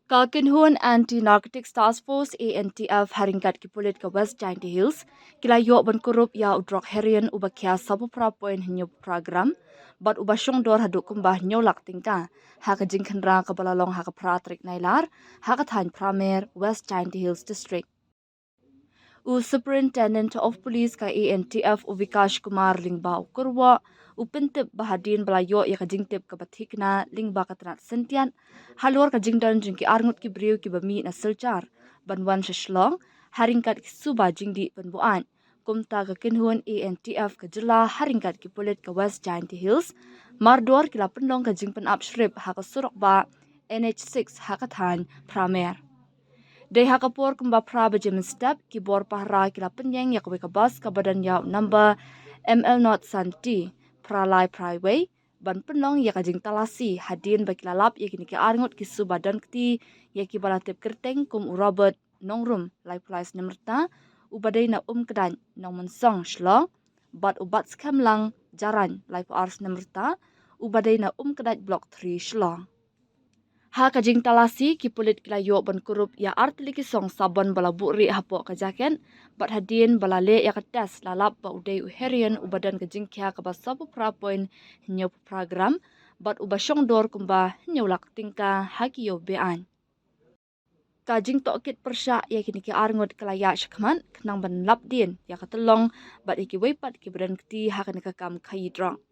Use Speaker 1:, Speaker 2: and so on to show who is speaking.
Speaker 1: Kalkinhun Anti-Narcotics Task Force ANTF haringkat ki pulit ke West Giant Hills kila yo ban kurup ya udrok herian ubakia sabu prapoin hinyo program bat ubasyong dor haduk kumbah nyo laktingka haka jingkhenra ka balalong haka pratrik nailar haka than pramer West Giant Hills District. Superintendent of Police ka ANTF Vikash Kumar Lingba Ukurwa upintip bahadin balayo ya kajingtip ka bathikna lingba katrat sentian halor ka jingdan jingki arngut ki briu ki bami na silchar banwan shishlong haringkat ki suba jingdi penbuan kumta ka kinhuan ANTF ka jila haringkat ki pulit ka West Giant Hills mardor kila pendong ka jingpen upshrip haka surok ba NH6 hakathan pramer. Day hakapor kumba praba jim step ki bor pahra kila penyeng ya ka bus ka badan yaw number ML Not Santi pralai praiway ban penong ya kajing talasi hadin bakilalap ya kini ki arngut ki su badan kti ya ki balatip kerteng kum Robert nongrum lai plais nemrta ubadai na kedan nong mensong shlong bat ubat skamlang jaran lai ars nemrta ubadai na kedat block 3 shlong. Ha kajing talasi ki pulit kila yo ban kurup ya artili ki song sabon bala buri hapok kajaken bat hadin bala le ya kates lalap ba udai uherian ubadan kajing kya ka basabu prapoin hinyo program bat ubasyong dor kumba hinyo lak tingka haki yo bean. Kajing tokit persya ya kini ki arngut kelaya syakman kenang ban lap din ya katelong bat iki weipat ki badan kti hakan kakam kayi drang.